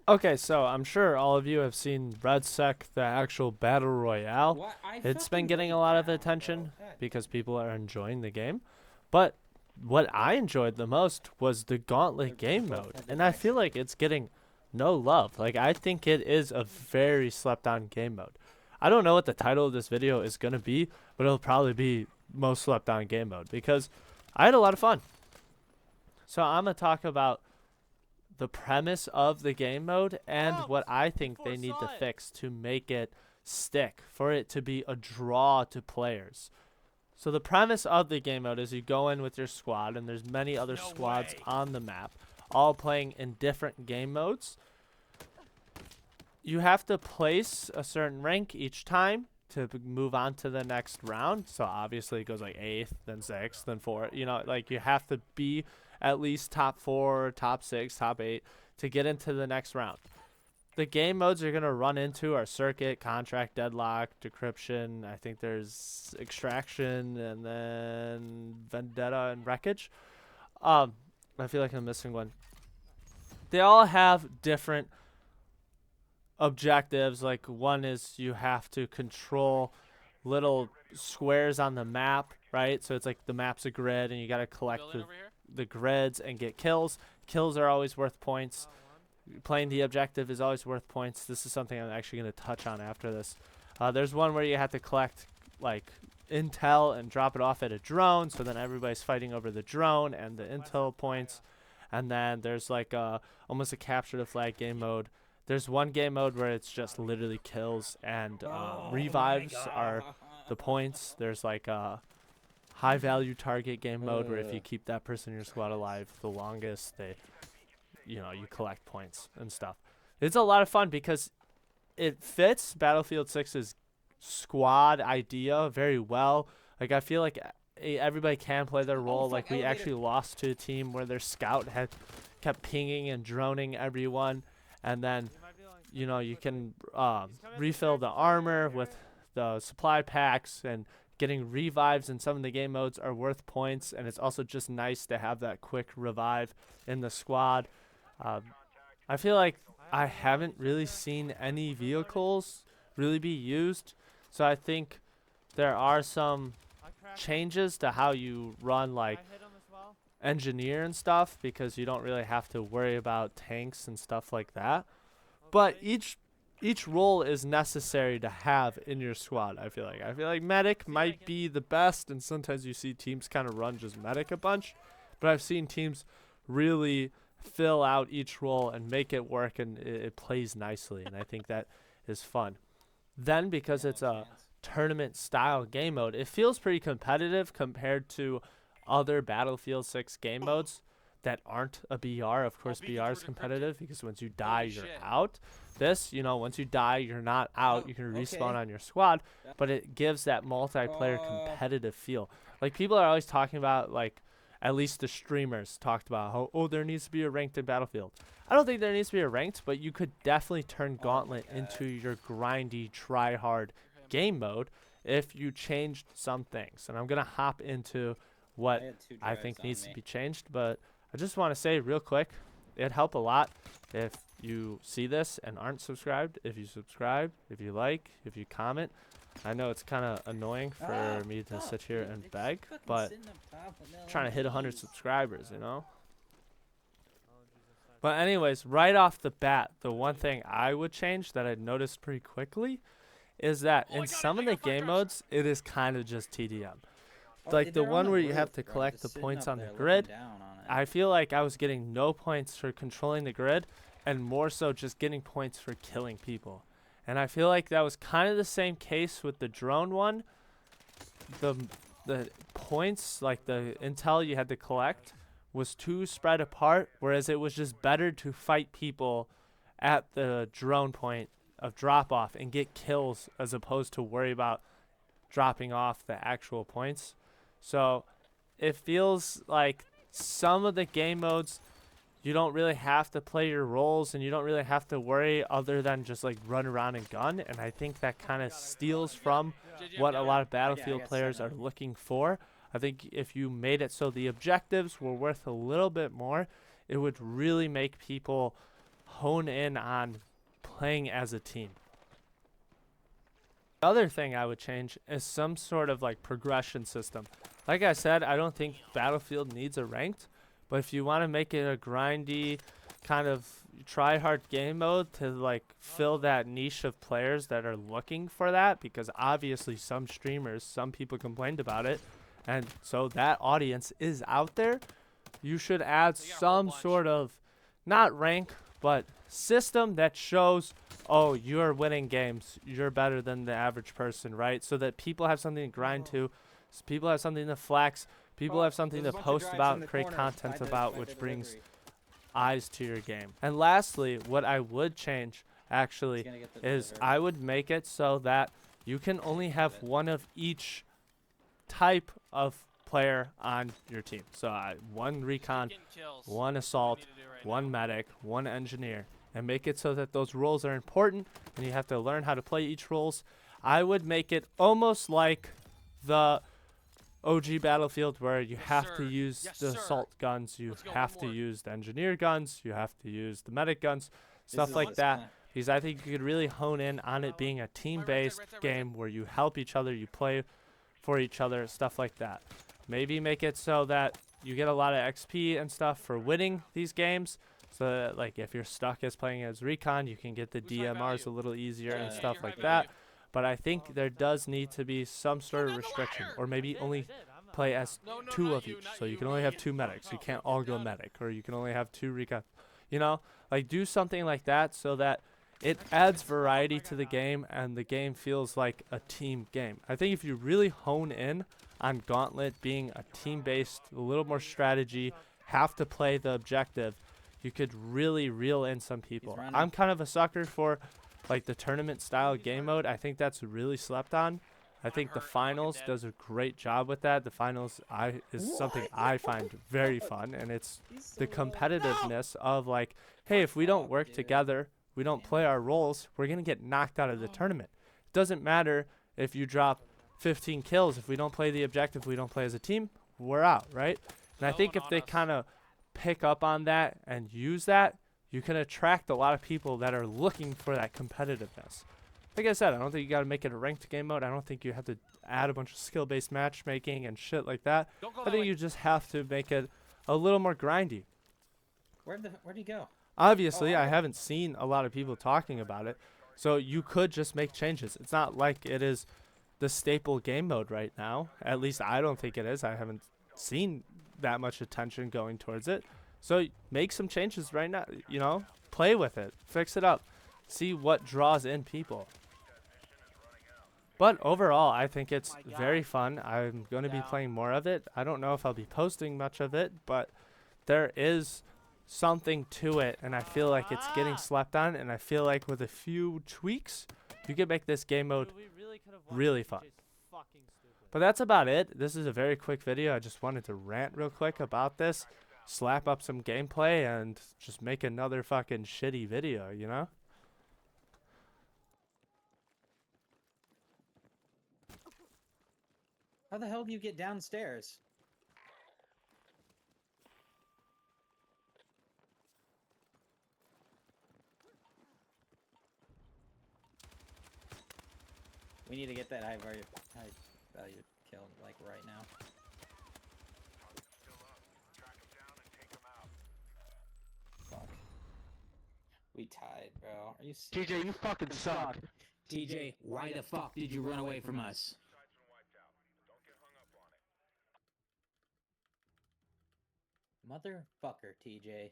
Okay, so I'm sure all of you have seen RedSec, the actual battle royale. What? I It's been fucking getting a laid lot of down, bro. attention God because damn. people are enjoying the game. But what I enjoyed the most was the They're, Gauntlet they're game both mode, headed and I back. feel like it's getting no love. Like I think it is a very slept on game mode. I don't know what the title of this video is going to be, but it'll probably be most slept on game mode because I had a lot of fun. So I'm going to talk about the premise of the game mode and what I think they need to fix to make it stick, for it to be a draw to players. So the premise of the game mode is you go in with your squad, and there's many other squads on the map, all playing in different game modes. You have to place a certain rank each time to move on to the next round. So obviously it goes like 8th, then 6th, then 4th. You know, like you have to be at least top 4, top 6, top 8 to get into the next round. The game modes you're going to run into are Circuit, Contract, Deadlock, Decryption. I think there's Extraction, and then Vendetta and Wreckage. Um, I feel like I'm missing one. They all have different objectives. Like one is you have to control little squares on the map, right? So it's like the map's a grid, and you got to collect the grids and get kills. Kills are always worth points. Playing the objective is always worth points. This is something I'm actually going to touch on after this. There's one where you have to collect like intel and drop it off at a drone, so then everybody's fighting over the drone and the intel points. And then there's like almost a capture the flag game mode. There's one game mode where it's just literally kills, and Oh my revives are god. the points. There's like a high value target game mode where if you Uh, keep that person in your squad alive the longest, you collect points and stuff. It's a lot of fun because it fits Battlefield 6's squad idea very well. Like I feel like everybody can play their oh role. fuck, Like we elevator. actually lost to a team where their scout had kept pinging and droning everyone, and then you can refill the armor with the supply packs, and getting revives in some of the game modes are worth points, and it's also just nice to have that quick revive in the squad. um, I feel like I haven't really seen any vehicles really be used, so I think there are some changes to how you run like engineer and stuff, because you don't really have to worry about tanks and stuff like that. But each role is necessary to have in your squad. I feel like medic might be the best, and sometimes you see teams kind of run just medic a bunch, but I've seen teams really fill out each role and make it work, and it plays nicely, and I think that is fun. Then because Yeah, no it's a chance. tournament style game mode, it feels pretty competitive compared to other Battlefield 6 game modes that aren't a BR. Of course, BR is competitive because once you die, you're out. This, once you die, you're not out. Oh, You can respawn okay. on your squad, but it gives that multiplayer Uh, competitive feel. Like people are always talking about, like, at least the streamers talked about how, oh, there needs to be a ranked in Battlefield. I don't think there needs to be a ranked, but you could definitely turn oh my Gauntlet god. into your grindy, try hard game mode if you changed some things. And I'm gonna hop into I what had two I drives think on needs to me. be changed, but I just want to say real quick, it'd help a lot if you see this and aren't subscribed. If you subscribe, if you like, if you comment. I know it's kind of annoying Ah, for me to fuck, sit here dude. and They're just beg, fucking but sitting up top with no I'm trying to hit 100 MGs. subscribers. But anyways, right off the bat, the one thing I would change that I noticed pretty quickly is that in some of the game modes, it is kind of just TDM. Oh, Like the they're on one the where you have roof, to bro. collect the Just sitting points up on the there looking grid, down on it. I feel like I was getting no points for controlling the grid, and more so just getting points for killing people. And I feel like that was kind of the same case with the drone one. The the points, like the intel you had to collect, was too spread apart, whereas it was just better to fight people at the drone point of drop off and get kills as opposed to worry about dropping off the actual points. So it feels like some of the game modes you don't really have to play your roles, and you don't really have to worry other than just like run around and gun, and I think that kind of steals from what a lot of I Battlefield got players are seven. looking for. I think if you made it so the objectives were worth a little bit more, it would really make people hone in on playing as a team. The other thing I would change is some sort of like progression system. Like I said, I don't think Battlefield needs a ranked, but if you want to make it a grindy kind of try hard game mode to like fill that niche of players that are looking for that, because obviously some streamers, some people complained about it, and so that audience is out there, you should add some sort of, not rank, but system that shows, oh, you're winning games, you're better than the average person, right? So that people have something to grind to, so people have something to flex, people have something to post about, create content about, which brings eyes to your game. And lastly, what I would change actually is I would make it so that you can only have one of each type of player on your team. So one recon, one assault, one medic, one engineer, and make it so that those roles are important and you have to learn how to play each roles. I would make it almost like the OG Battlefield, where you have to use the assault guns, you have to use the engineer guns, you have to use the medic guns, stuff like that. Because I think you could really hone in on it being a team-based game where you help each other, you play for each other, stuff like that. Maybe make it so that you get a lot of XP and stuff for winning these games, so that like if you're stuck as playing as recon, you can get the DMRs a little easier and stuff like that. But I think there does need to be some sort of restriction, or maybe only play as two of each. So you can only have two medics. You can't all go medic, or you can only have two recon. You know, like do something like that so that it adds variety to the game and the game feels like a team game. I think if you really hone in on Gauntlet being a team-based, a little more strategy, have to play the objective, you could really reel in some people. I'm kind of a sucker for like the tournament style game mode. I think that's really slept on. I think the finals does a great job with that. The finals is something I find very fun, and it's the competitiveness of like, hey, if we don't work together, we don't play our roles, we're gonna get knocked out of the tournament. It doesn't matter if you drop 15 kills. If we don't play the objective, we don't play as a team, we're out, right? And I think if they kind of pick up on that and use that, you can attract a lot of people that are looking for that competitiveness. Like I said, I don't think you got to make it a ranked game mode. I don't think you have to add a bunch of skill-based matchmaking and shit like that. I think you just have to make it a little more grindy. Where'd he go? Obviously, I haven't seen a lot of people talking about it, so you could just make changes. It's not like it is the staple game mode right now. At least I don't think it is. I haven't seen that much attention going towards it. So make some changes right now, you know, play with it, fix it up, see what draws in people. But overall, I think it's very fun. I'm going to be playing more of it. I don't know if I'll be posting much of it, but there is something to it, and I feel like it's getting slept on, and I feel like with a few tweaks, you can make this game mode really fun. But that's about it. This is a very quick video. I just wanted to rant real quick about this, slap up some gameplay, and just make another fucking shitty video, you know? How the hell do you get downstairs? We need to get that high value kill like right now. Fuck. We tied, bro. Are you serious? TJ, you fucking suck. TJ, why the fuck did you run away from us? Motherfucker, TJ.